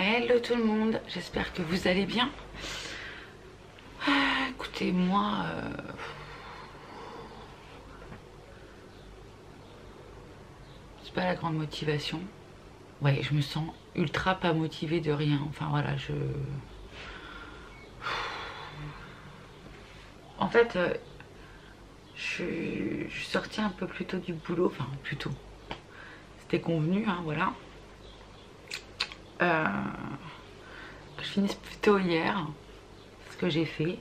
Hello tout le monde, j'espère que vous allez bien. Écoutez, moi, c'est pas la grande motivation. Ouais, je me sens ultra pas motivée de rien. Enfin voilà, En fait, je suis sortie un peu plus tôt du boulot. Enfin, plus tôt. C'était convenu, hein, voilà. Je finisse plus tôt hier. C'est ce que j'ai fait.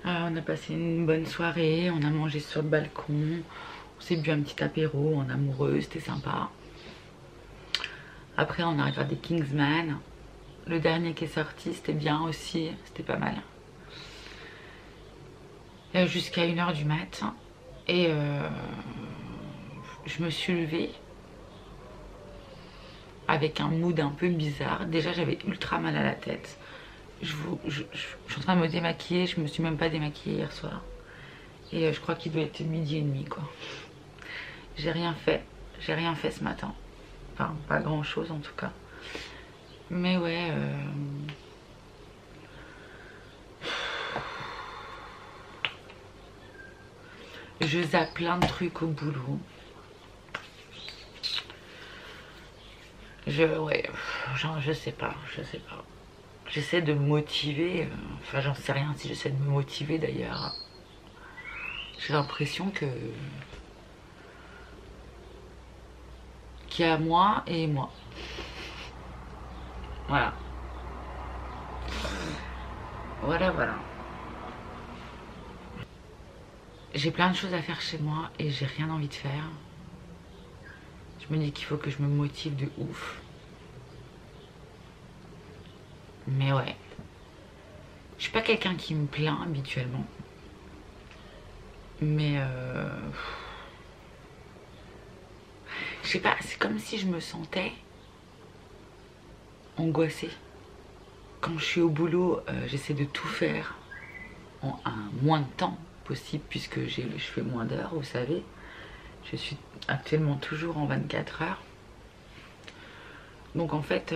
On a passé une bonne soirée, on a mangé sur le balcon, on s'est bu un petit apéro en amoureux, c'était sympa. Après on a regardé Kingsman, le dernier qui est sorti, c'était bien aussi, c'était pas mal. Jusqu'à 1h du matin et je me suis levée avec un mood un peu bizarre. Déjà j'avais ultra mal à la tête. Je suis en train de me démaquiller, je me suis même pas démaquillée hier soir. Et je crois qu'il doit être 12h30 quoi. J'ai rien fait ce matin. Enfin, pas grand chose en tout cas. Mais ouais. Je zappe plein de trucs au boulot. Ouais, genre, je sais pas. J'essaie de me motiver. Enfin, j'en sais rien si j'essaie de me motiver d'ailleurs. J'ai l'impression qu'il y a moi et moi. Voilà. Voilà. J'ai plein de choses à faire chez moi et j'ai rien envie de faire. Je me dis qu'il faut que je me motive de ouf. Mais ouais. Je suis pas quelqu'un qui me plaint habituellement. Mais je sais pas, c'est comme si je me sentais angoissée. Quand je suis au boulot, j'essaie de tout faire en un moins de temps possible puisque je fais moins d'heures, vous savez. Je suis actuellement toujours en 24 heures. Donc en fait,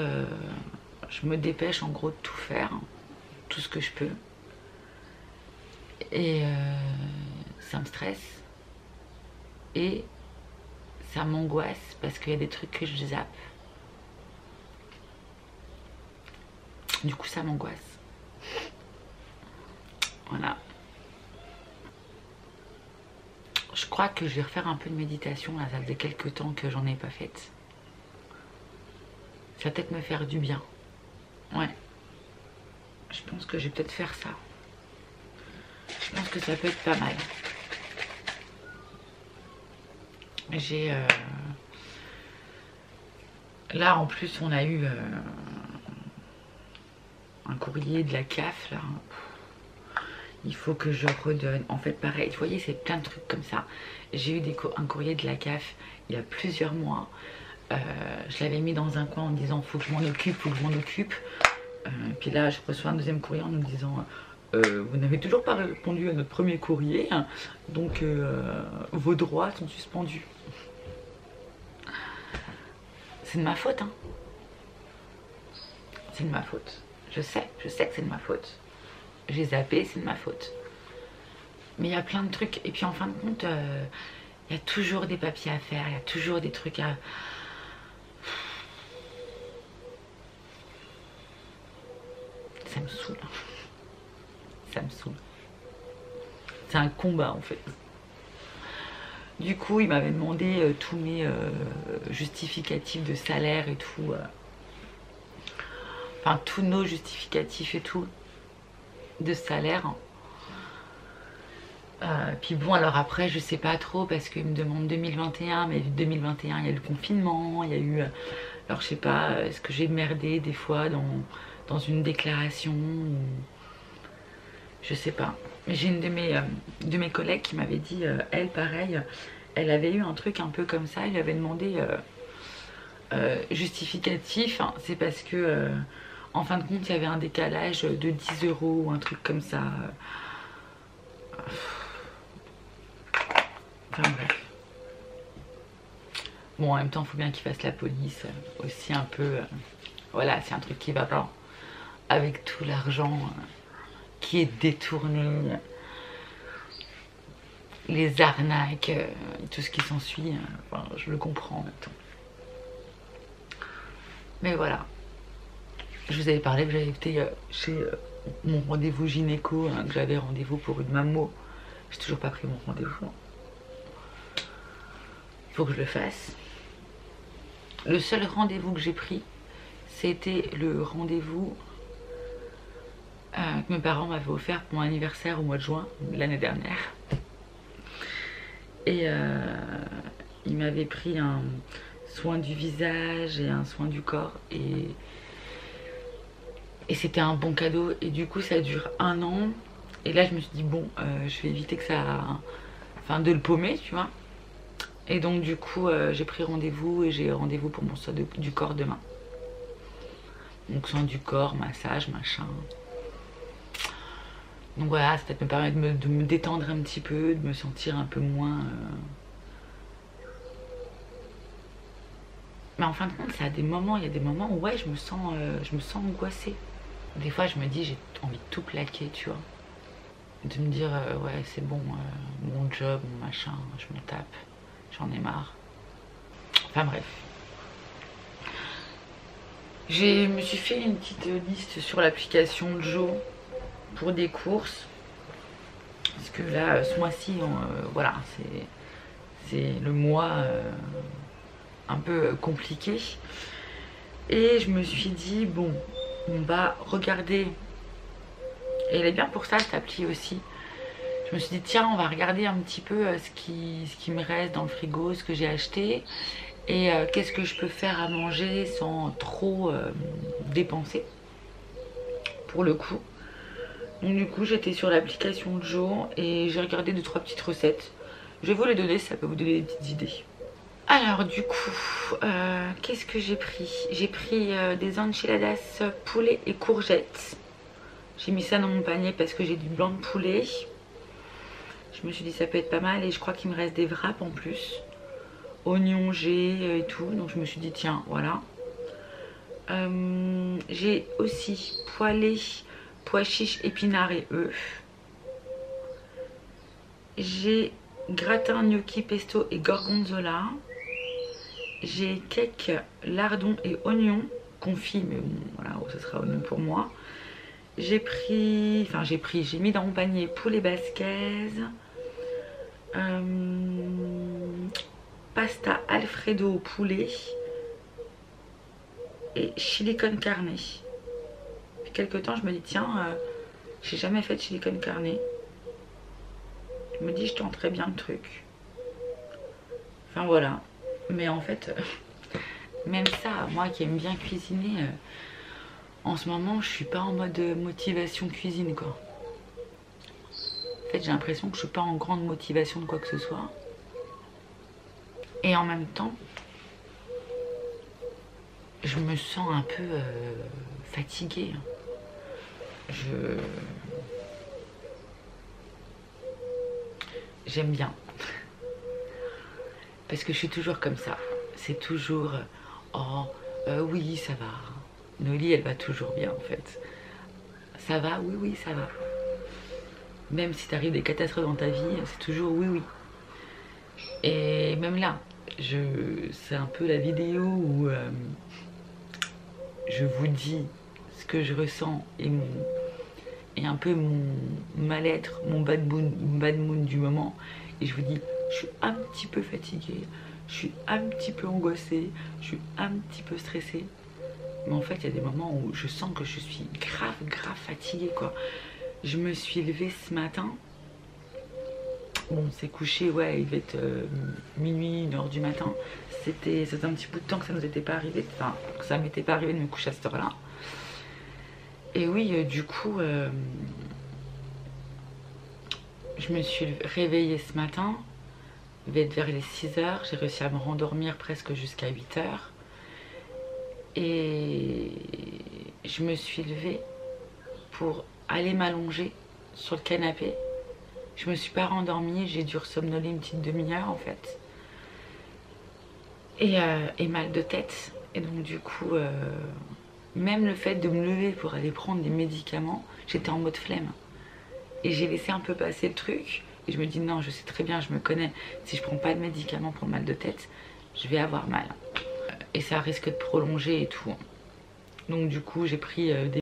je me dépêche en gros de tout faire, tout ce que je peux. Et ça me stresse. Et ça m'angoisse parce qu'il y a des trucs que je zappe. Du coup, ça m'angoisse. Voilà. Je crois que je vais refaire un peu de méditation. Là, ça faisait quelques temps que j'en ai pas faite. Ça va peut-être me faire du bien. Ouais. Je pense que je vais peut-être faire ça. Je pense que ça peut être pas mal. J'ai... Là, en plus, on a eu un courrier de la CAF, là. Il faut que je redonne. En fait, pareil, vous voyez, c'est plein de trucs comme ça. J'ai eu un courrier de la CAF il y a plusieurs mois. Je l'avais mis dans un coin en me disant faut que je m'en occupe, puis là, je reçois un deuxième courrier en me disant vous n'avez toujours pas répondu à notre premier courrier, hein, donc vos droits sont suspendus. C'est de ma faute, hein. C'est de ma faute. Je sais que c'est de ma faute. J'ai zappé, c'est de ma faute. Mais il y a plein de trucs. Et puis en fin de compte, il y a toujours des papiers à faire. Il y a toujours des trucs à... Ça me saoule. Ça me saoule. C'est un combat en fait. Du coup, il m'avait demandé tous mes justificatifs de salaire et tout. Enfin, tous nos justificatifs et tout de salaire. Puis bon, alors après, je sais pas trop parce qu'il me demande 2021, mais 2021, il y a eu le confinement, il y a eu... alors je sais pas, est-ce que j'ai merdé des fois dans une déclaration ou... Je sais pas. Mais j'ai une de mes collègues qui m'avait dit, elle pareil, elle avait eu un truc un peu comme ça, elle lui avait demandé justificatif, hein, c'est parce que en fin de compte il y avait un décalage de 10 € ou un truc comme ça. Enfin bref. Bon, en même temps il faut bien qu'il fasse la police aussi un peu Voilà, c'est un truc qui va pas. Avec tout l'argent qui est détourné, les arnaques, tout ce qui s'ensuit, enfin, je le comprends en même temps. Mais voilà, je vous avais parlé que j'avais été chez mon rendez-vous gynéco, que j'avais rendez-vous pour une mammo. J'ai toujours pas pris mon rendez-vous. Faut que je le fasse. Le seul rendez-vous que j'ai pris, c'était le rendez-vous que mes parents m'avaient offert pour mon anniversaire au mois de juin l'année dernière. Et ils m'avaient pris un soin du visage et un soin du corps. Et c'était un bon cadeau. Et du coup, ça dure 1 an. Et là, je me suis dit, bon, je vais éviter que ça... Enfin, de le paumer, tu vois. Et donc, du coup, j'ai pris rendez-vous et j'ai rendez-vous pour mon soin du corps demain. Donc, soin du corps, massage, machin. Donc voilà, ça peut-être me permettre de me détendre un petit peu, de me sentir un peu moins... Mais en fin de compte, ça a des moments, il y a des moments où ouais, je me sens angoissée. Des fois, je me dis, j'ai envie de tout plaquer, tu vois. De me dire, ouais, c'est bon, mon job, mon machin, je me tape, j'en ai marre. Enfin bref. Je me suis fait une petite liste sur l'application Joe pour des courses. Parce que là, ce mois-ci, voilà, c'est le mois un peu compliqué. Et je me suis dit, bon, on va regarder. Et elle est bien pour ça, cette appli aussi. Je me suis dit, tiens, on va regarder un petit peu ce qui me reste dans le frigo, ce que j'ai acheté. Et qu'est-ce que je peux faire à manger sans trop dépenser, pour le coup. Donc du coup, j'étais sur l'application Joe et j'ai regardé 2-3 petites recettes. Je vais vous les donner, ça peut vous donner des petites idées. Alors du coup, qu'est-ce que j'ai pris? J'ai pris des enchiladas poulet et courgettes. J'ai mis ça dans mon panier parce que j'ai du blanc de poulet. Je me suis dit ça peut être pas mal et je crois qu'il me reste des wraps en plus. Oignons, et tout, donc je me suis dit tiens, voilà. J'ai aussi poêlé pois chiches, épinards et œufs. J'ai gratin, gnocchi, pesto et gorgonzola. J'ai cake, lardons et oignons confits, mais bon, voilà, ce sera oignon pour moi. J'ai mis dans mon panier poulet basquez, pasta alfredo au poulet et chili con carne. Depuis quelques temps, je me dis tiens, j'ai jamais fait de chili con carne. Je me dis je tenterais bien le truc. Enfin voilà. Mais en fait, même ça, moi qui aime bien cuisiner, en ce moment je suis pas en mode motivation cuisine quoi. En fait j'ai l'impression que je suis pas en grande motivation de quoi que ce soit. Et en même temps, je me sens un peu fatiguée. J'aime bien. Parce que je suis toujours comme ça. C'est toujours, oh, oui, ça va. Noli, elle va toujours bien en fait. Ça va, oui, oui, ça va. Même si t'arrives des catastrophes dans ta vie, c'est toujours oui, oui. Et même là, c'est un peu la vidéo où je vous dis ce que je ressens et un peu mon mal-être, mon bad mood du moment. Et je vous dis, je suis un petit peu fatiguée, je suis un petit peu angoissée, je suis un petit peu stressée. Mais en fait, il y a des moments où je sens que je suis grave fatiguée, quoi. Je me suis levée ce matin. Bon, on s'est couché, ouais, il devait être minuit, 1h du matin. C'était un petit bout de temps que ça nous était pas arrivé. Enfin, que ça m'était pas arrivé de me coucher à cette heure-là. Et oui, du coup, je me suis réveillée ce matin. Il devait être vers les 6h. J'ai réussi à me rendormir presque jusqu'à 8h. Et je me suis levée pour aller m'allonger sur le canapé. Je me suis pas rendormie, j'ai dû somnoler une petite demi-heure en fait. Et mal de tête. Et donc du coup, Même le fait de me lever pour aller prendre des médicaments, j'étais en mode flemme. Et j'ai laissé un peu passer le truc. Et je me dis non, je sais très bien, je me connais. Si je prends pas de médicaments pour le mal de tête, je vais avoir mal. Et ça risque de prolonger et tout. Donc du coup, j'ai pris des...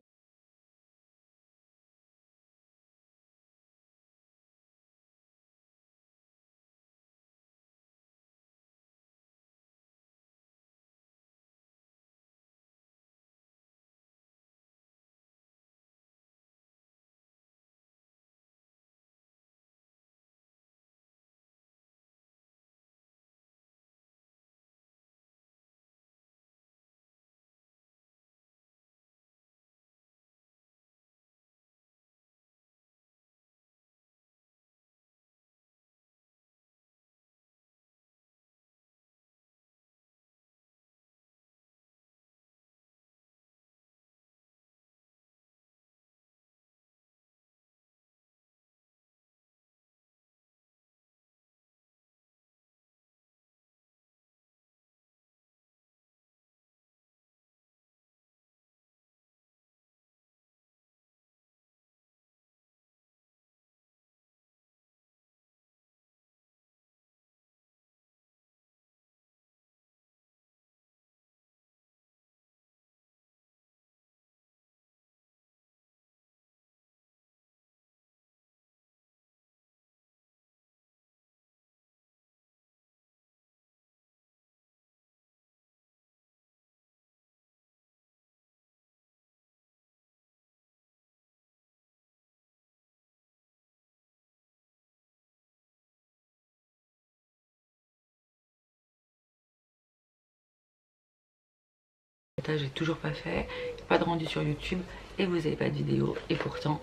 J'ai toujours pas fait, pas de rendu sur YouTube et vous avez pas de vidéo. Et pourtant,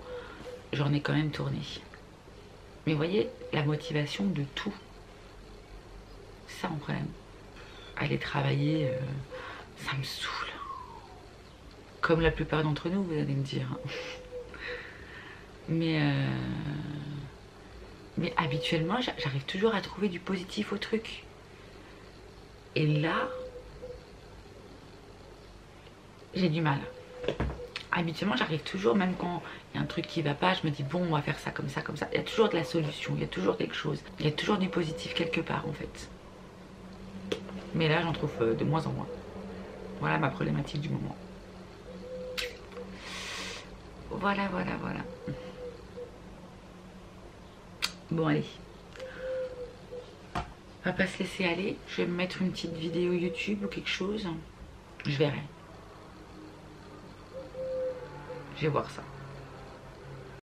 j'en ai quand même tourné. Mais vous voyez, la motivation de tout, ça mon problème. Aller travailler, ça me saoule. Comme la plupart d'entre nous, vous allez me dire. Mais habituellement, j'arrive toujours à trouver du positif au truc. Et là, j'ai du mal. Habituellement, j'arrive toujours, même quand il y a un truc qui va pas, je me dis bon, on va faire ça, comme ça, comme ça. Il y a toujours de la solution, il y a toujours quelque chose. Il y a toujours du positif quelque part, en fait. Mais là, j'en trouve de moins en moins. Voilà ma problématique du moment. Voilà, voilà, voilà. Bon, allez. On va pas se laisser aller. Je vais me mettre une petite vidéo YouTube ou quelque chose. Je verrai. Je vais voir ça.